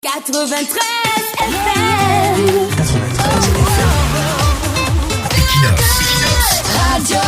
93 FM. Radio.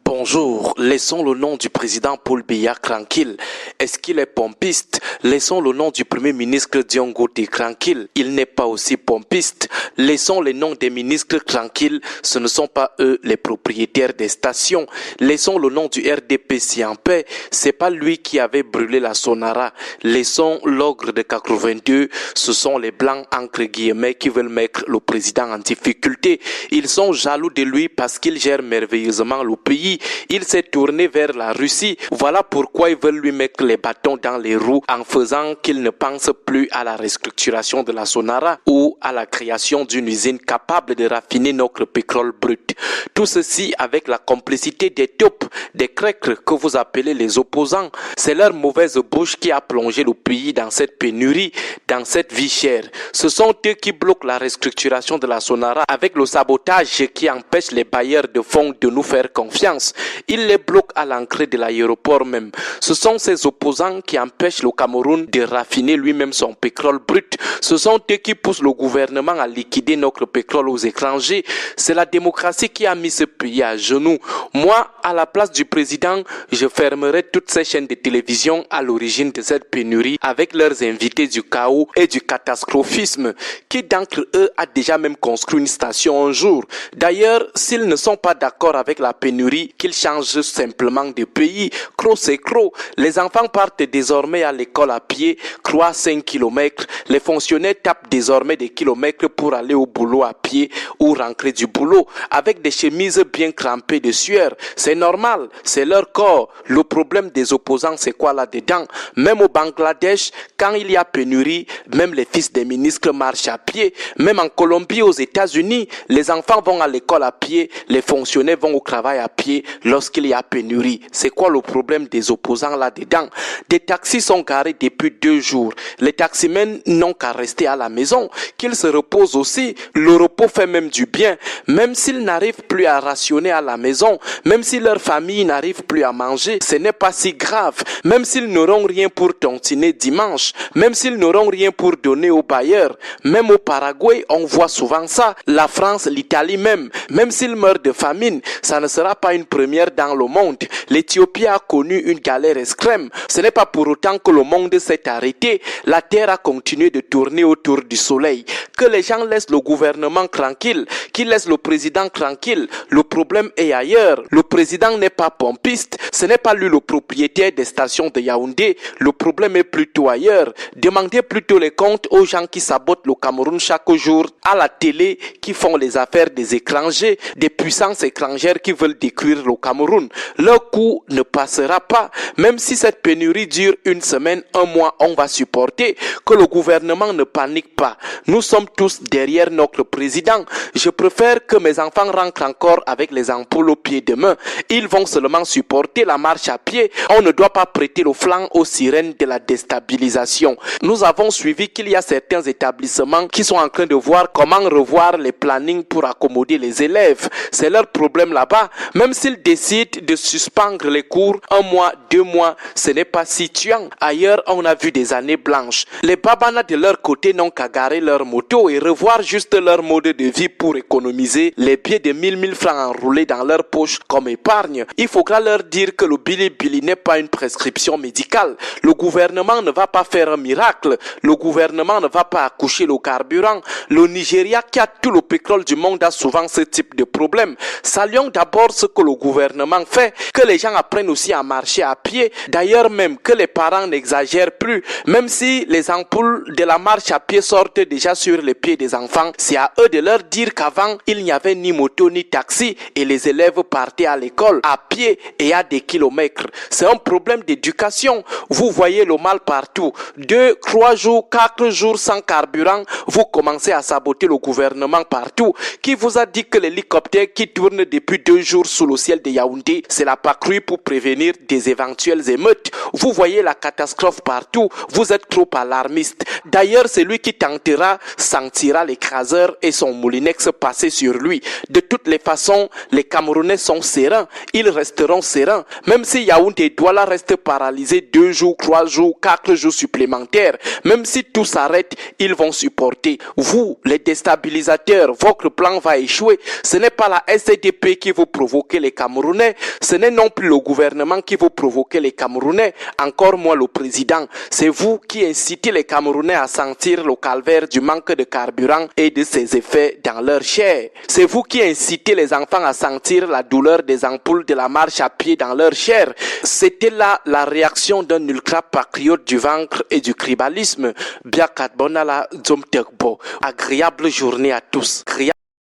Bonjour, laissons le nom du président Paul Biya tranquille. Est-ce qu'il est pompiste? Laissons le nom du premier ministre Diongote tranquille. Il n'est pas aussi pompiste. Laissons les noms des ministres tranquilles. Ce ne sont pas eux les propriétaires des stations. Laissons le nom du RDPC en paix. C'est pas lui qui avait brûlé la Sonara. Laissons l'ogre de 82. Ce sont les blancs entre guillemets qui veulent mettre le président en difficulté. Ils sont jaloux de lui parce qu'il gère merveilleusement le pays. Il s'est tourné vers la Russie. Voilà pourquoi ils veulent lui mettre les bâtons dans les roues en faisant qu'il ne pense plus à la restructuration de la Sonara ou à la création d'une usine capable de raffiner notre pétrole brut. Tout ceci avec la complicité des taupes, des crèques que vous appelez les opposants. C'est leur mauvaise bouche qui a plongé le pays dans cette pénurie, dans cette vie chère. Ce sont eux qui bloquent la restructuration de la Sonara avec le sabotage qui empêche les bailleurs de fonds de nous faire confiance. Ils les bloquent à l'entrée de l'aéroport même. Ce sont ces opposants qui empêchent le Cameroun de raffiner lui-même son pétrole brut. Ce sont eux qui poussent le gouvernement à liquider notre pétrole aux étrangers. C'est la démocratie qui a mis ce pays à genoux. Moi, à la place du président, je fermerai toutes ces chaînes de télévision à l'origine de cette pénurie avec leurs invités du chaos et du catastrophisme. Qui d'entre eux a déjà même construit une station un jour? D'ailleurs, s'ils ne sont pas d'accord avec la pénurie, qu'ils changent simplement de pays. Croc c'est croc. Les enfants partent désormais à l'école à pied, croient 5 km. Les fonctionnaires tapent désormais des kilomètres pour aller au boulot à pied ou rentrer du boulot avec des chemises bien crampées de sueur. C'est normal, c'est leur corps. Le problème des opposants, c'est quoi là-dedans? Même au Bangladesh, quand il y a pénurie, même les fils des ministres marchent à pied. Même en Colombie, aux États-Unis, les enfants vont à l'école à pied, les fonctionnaires vont au travail à pied lorsqu'il y a pénurie. C'est quoi le problème des opposants là-dedans? Des taxis sont garés depuis 2 jours. Les taximens n'ont qu'à rester à la maison, qu'ils se reposent aussi. Le repos fait même du bien. Même s'ils n'arrivent plus à rationner à la maison, même si leur famille n'arrive plus à manger, ce n'est pas si grave. Même s'ils n'auront rien pour tontiner dimanche, même s'ils n'auront rien pour donner aux bailleurs, même au Paraguay, on voit souvent ça. La France, l'Italie même s'ils meurent de famine, ça ne sera pas une première dans le monde. L'Éthiopie a connu une galère extrême. Ce n'est pas pour autant que le monde s'est arrêté. La terre a continué de tourner autour du soleil. Que les gens laissent le gouvernement tranquille, qu'ils laissent le président tranquille. Le problème est ailleurs. Le président n'est pas pompiste. Ce n'est pas lui le propriétaire des stations de Yaoundé. Le problème est plutôt ailleurs. Demandez plutôt les comptes aux gens qui sabotent le Cameroun chaque jour à la télé, qui font les affaires des étrangers, des puissances étrangères qui veulent détruire le Cameroun. Leur coup ne passera pas. Même si cette pénurie dure 1 semaine, 1 mois, on va supporter. Que le gouvernement ne panique pas. Nous sommes tous derrière notre président. Je préfère que mes enfants rentrent encore avec les ampoules au pied de main. Ils vont seulement supporter la marche à pied. On ne doit pas prêter le flanc aux sirènes de la déstabilisation. Nous avons suivi qu'il y a certains établissements qui sont en train de voir comment revoir les plannings pour accommoder les élèves. C'est leur problème là-bas. Même s'ils décident de suspendre les cours 1 mois, 2 mois, ce n'est pas si tuant. Ailleurs, on a vu des années blanches. Les babanas de leur côté n'ont qu'à garer leur moto et revoir juste leur mode de vie pour économiser les billets de 1000 francs enroulés dans leur poche comme épargne. Il faudra leur dire que le Billy n'est pas une prescription médicale. Le gouvernement ne va pas faire un miracle. Le gouvernement ne va pas accoucher le carburant. Le Nigeria, qui a tout le pétrole du monde, a souvent ce type de problème. Saluons d'abord ce que le gouvernement fait, que les gens apprennent aussi à marcher à pied. D'ailleurs même que les parents n'exagèrent plus. Même si les ampoules de la marche à pied sortent déjà sur les pieds des enfants, c'est à eux de leur dire qu'avant, il n'y avait ni moto ni taxi et les élèves partaient à l'école à pied et à des kilomètres. C'est un problème d'éducation. Vous voyez le mal partout. 2, 3 jours, 4 jours sans carburant, vous commencez à à saboter le gouvernement partout? Qui vous a dit que l'hélicoptère qui tourne depuis 2 jours sous le ciel de Yaoundé, c'est la patrouille pour prévenir des éventuelles émeutes? Vous voyez la catastrophe partout, vous êtes trop alarmiste. D'ailleurs, celui qui tentera sentira l'écraseur et son moulinex passer sur lui. De toutes les façons, les Camerounais sont sereins, ils resteront sereins, même si Yaoundé et Douala restent paralysés 2 jours, 3 jours, 4 jours supplémentaires. Même si tout s'arrête, ils vont supporter. Vous, les déstabilisateurs, votre plan va échouer. Ce n'est pas la SDP qui vous provoque les Camerounais, ce n'est non plus le gouvernement qui vous provoque les Camerounais, encore moins le président. C'est vous qui incitez les Camerounais à sentir le calvaire du manque de carburant et de ses effets dans leur chair. C'est vous qui incitez les enfants à sentir la douleur des ampoules de la marche à pied dans leur chair. C'était là la réaction d'un ultra-patriote du ventre et du tribalisme. Biakat Bonala Zomtekbo. Agréable journée à tous.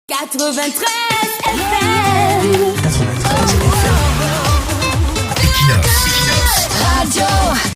93 FM.